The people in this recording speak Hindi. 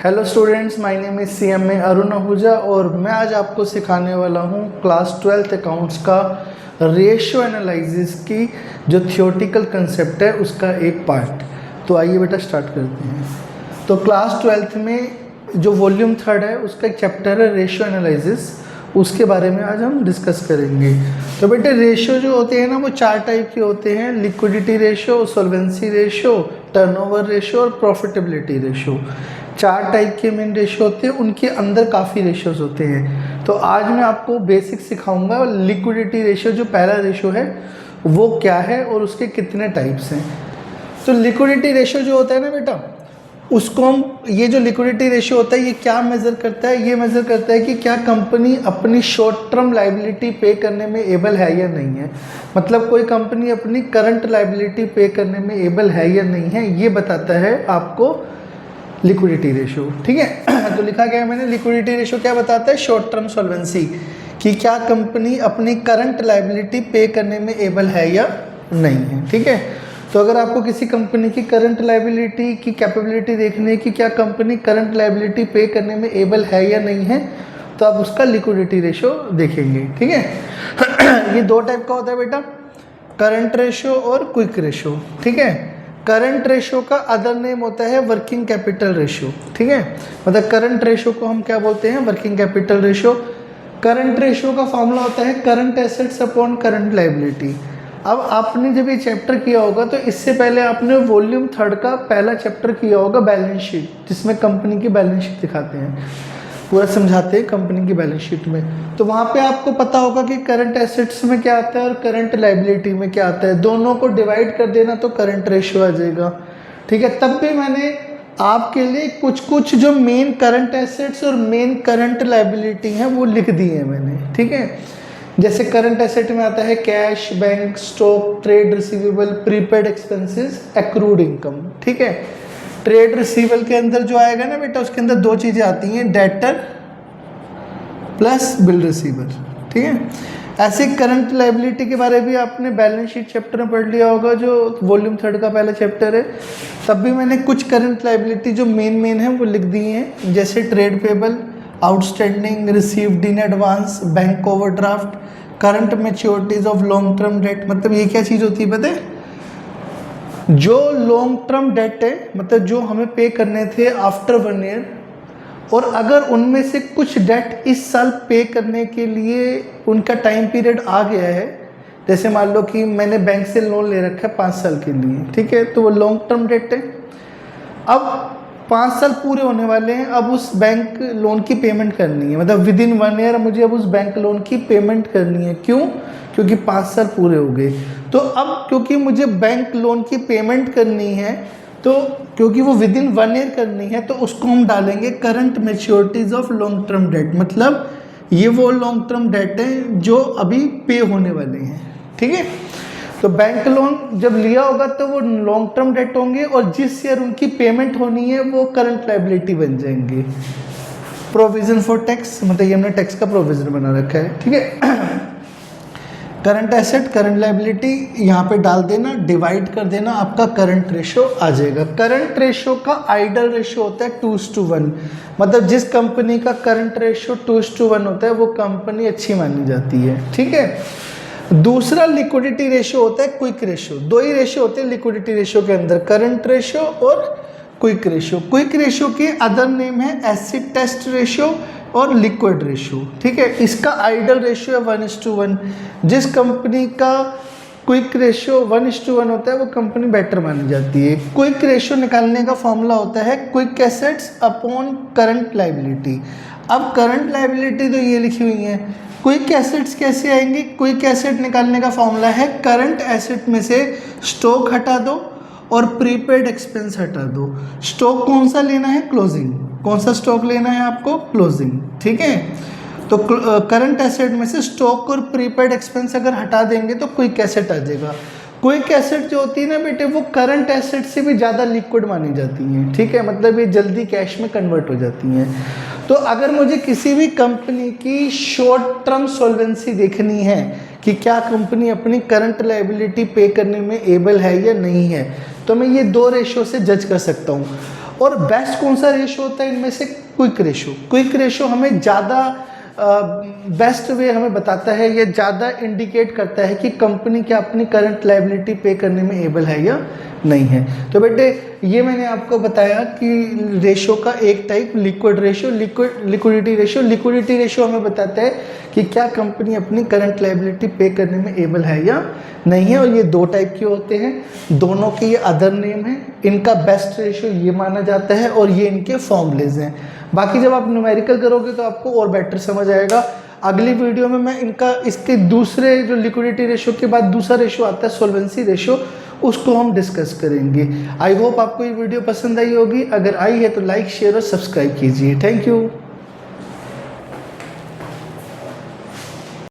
Hello students, my name is CMA Arun Ahuja और मैं आज आपको सिखाने वाला हूँ क्लास 12th अकाउंट्स का रेशियो एनालिसिस की जो थियोरेटिकल कंसेप्ट है उसका एक पार्ट। तो आइए बेटा स्टार्ट करते हैं। तो क्लास 12th में जो वॉल्यूम 3 है उसका एक चैप्टर है रेशियो एनालिसिस, उसके बारे में आज हम डिस्कस करेंगे। तो बेटे रेशियो जो होते हैं ना वो 4 टाइप के होते हैं, liquidity ratio, solvency ratio, turnover ratio और प्रॉफिटेबिलिटी रेशियो। 4 टाइप के मेन रेशियो होते हैं, उनके अंदर काफ़ी रेशियोज होते हैं। तो आज मैं आपको बेसिक सिखाऊंगा लिक्विडिटी रेशियो, जो पहला रेशियो है वो क्या है और उसके कितने टाइप्स हैं। तो लिक्विडिटी रेशियो जो होता है ना बेटा, उसको हम, ये जो लिक्विडिटी रेशियो होता है ये क्या मेज़र करता है, ये मेज़र करता है कि क्या कंपनी अपनी शॉर्ट टर्म लाइबिलिटी पे करने में एबल है या नहीं है। मतलब कोई कंपनी अपनी करंट लाइबिलिटी पे करने में एबल है या नहीं है, ये बताता है आपको लिक्विडिटी रेशियो। ठीक है। तो लिखा गया है मैंने, लिक्विडिटी रेशियो क्या बताता है, शॉर्ट टर्म सॉल्वेंसी, कि क्या कंपनी अपनी करंट लाइबिलिटी पे करने में एबल है या नहीं है। ठीक है। तो अगर आपको किसी कंपनी की करंट लाइबिलिटी की कैपेबिलिटी देखनी है कि क्या कंपनी करंट लाइबिलिटी पे करने में एबल है या नहीं है, तो आप उसका लिक्विडिटी रेशियो देखेंगे। ठीक है। ये 2 टाइप का होता है बेटा, करंट रेशियो और क्विक रेशियो। ठीक है। करंट रेशियो का अदर नेम होता है वर्किंग कैपिटल रेशियो। ठीक है। मतलब करंट रेशियो को हम क्या बोलते हैं, working capital ratio. Current ratio का फॉर्मूला होता है current assets upon current liability. अब आपने जब ये चैप्टर किया होगा तो इससे पहले आपने वॉल्यूम 3 का पहला चैप्टर किया होगा, बैलेंस शीट, जिसमें कंपनी की बैलेंस शीट दिखाते हैं, पूरा समझाते हैं कंपनी की बैलेंस शीट में। तो वहाँ पे आपको पता होगा कि करंट एसेट्स में क्या आता है और करंट लाइबिलिटी में क्या आता है, दोनों को डिवाइड कर देना तो करंट रेशियो आ जाएगा। ठीक है। तब भी मैंने आपके लिए कुछ जो मेन करंट एसेट्स और मेन करंट लाइबिलिटी हैं वो लिख दी है मैंने। ठीक है। जैसे करंट एसेट में आता है cash, bank, stock, trade receivable, prepaid expenses, accrued income. ठीक है। ट्रेड रिसीवेबल के अंदर जो आएगा ना बेटा, उसके अंदर 2 चीज़ें आती हैं, डेटर प्लस बिल रिसीवर। ठीक है। ऐसे करंट लाइबिलिटी के बारे में भी आपने बैलेंस शीट चैप्टर में पढ़ लिया होगा, जो वॉल्यूम 3 का पहला चैप्टर है। तब भी मैंने कुछ करंट लाइबिलिटी जो मेन है वो लिख दी हैं, जैसे trade payable, outstanding, received in advance, bank overdraft, current मैच्योरिटीज of long term debt. मतलब ये क्या चीज़ होती है पता है, जो लॉन्ग टर्म डेट है, मतलब जो हमें पे करने थे आफ्टर 1 ईयर, और अगर उनमें से कुछ डेट इस साल पे करने के लिए उनका टाइम पीरियड आ गया है, जैसे मान लो कि मैंने बैंक से लोन ले रखा है 5 साल के लिए। ठीक है। तो वो लॉन्ग टर्म डेट है। अब 5 साल पूरे होने वाले हैं, अब उस बैंक लोन की पेमेंट करनी है, मतलब विद इन 1 ईयर मुझे अब उस बैंक लोन की पेमेंट करनी है। क्यों? क्योंकि 5 साल पूरे हो गए। तो अब क्योंकि मुझे बैंक लोन की पेमेंट करनी है, तो क्योंकि वो विद इन 1 ईयर करनी है, तो उसको हम डालेंगे current मैच्योरिटीज of long term debt. मतलब ये वो लॉन्ग टर्म डेट है जो अभी पे होने वाले हैं। ठीक है। तो बैंक लोन जब लिया होगा तो वो लॉन्ग टर्म डेट होंगे, और जिस ईयर उनकी पेमेंट होनी है वो करंट लाइबिलिटी बन जाएंगे। प्रोविजन फॉर टैक्स, मतलब ये हमने टैक्स का प्रोविजन बना रखा है। ठीक है। करंट एसेट, करंट लाइबिलिटी यहाँ पे डाल देना, डिवाइड कर देना, आपका करंट रेशियो आ जाएगा। करंट रेशियो का आइडल रेशियो होता है 2:1। मतलब जिस कंपनी का करंट रेशियो 2:1 होता है वो कंपनी अच्छी मानी जाती है। ठीक है। दूसरा लिक्विडिटी रेशियो होता है क्विक रेशियो। 2 ही रेशियो होते हैं लिक्विडिटी रेशियो के अंदर, करंट रेशियो और क्विक रेशियो। क्विक रेशियो के अदर नेम है एसिड टेस्ट रेशियो और लिक्विड रेशियो। ठीक है। इसका आइडल रेशियो है 1:1। जिस कंपनी का क्विक रेशियो 1:1 होता है वो कंपनी बेटर मानी जाती है। क्विक रेशियो निकालने का फॉर्मूला होता है quick assets upon current liability. अब करंट लाइबिलिटी तो ये लिखी हुई है, क्विक एसेट्स कैसे आएंगे? क्विक एसेट निकालने का फॉर्मूला है करंट एसेट में से स्टॉक हटा दो और प्रीपेड एक्सपेंस हटा दो। स्टॉक कौन सा लेना है? क्लोजिंग। कौन सा स्टॉक लेना है आपको? क्लोजिंग। ठीक है। तो करंट एसेट में से स्टॉक और प्रीपेड एक्सपेंस अगर हटा देंगे तो क्विक एसेट आ जाएगा। क्विक एसेट जो होती है ना बेटे, वो करंट एसेट से भी ज़्यादा लिक्विड मानी जाती हैं। ठीक है। मतलब ये जल्दी कैश में कन्वर्ट हो जाती हैं। तो अगर मुझे किसी भी कंपनी की शॉर्ट टर्म सॉल्वेंसी देखनी है कि क्या कंपनी अपनी करंट लायबिलिटी पे करने में एबल है या नहीं है, तो मैं ये 2 रेशियो से जज कर सकता हूँ। और बेस्ट कौन सा रेशो होता है इनमें से? Quick ratio. क्विक रेशो हमें ज़्यादा बेस्ट वे हमें बताता है, या ज़्यादा इंडिकेट करता है कि कंपनी क्या अपनी करंट लायबिलिटी पे करने में एबल है या नहीं है। तो बेटे ये मैंने आपको बताया कि रेशो का एक type liquid ratio, liquidity ratio. Liquidity ratio हमें बताता है कि क्या कंपनी अपनी करंट लायबिलिटी पे करने में एबल है या नहीं है, और ये दो टाइप के होते हैं, दोनों के ये अदर नेम है। इनका बेस्ट रेशो ये माना जाता है और ये इनके फॉर्मूलेज हैं। बाकी जब आप न्यूमेरिकल करोगे तो आपको और बेटर समझ आएगा। अगली वीडियो में मैं इनका इसके दूसरे जो लिक्विडिटी रेशो के बाद दूसरा रेशो आता है सॉल्वेंसी रेशो, उसको हम डिस्कस करेंगे। आई होप आपको ये वीडियो पसंद आई होगी। अगर आई है तो लाइक, शेयर और सब्सक्राइब कीजिए। Thank you.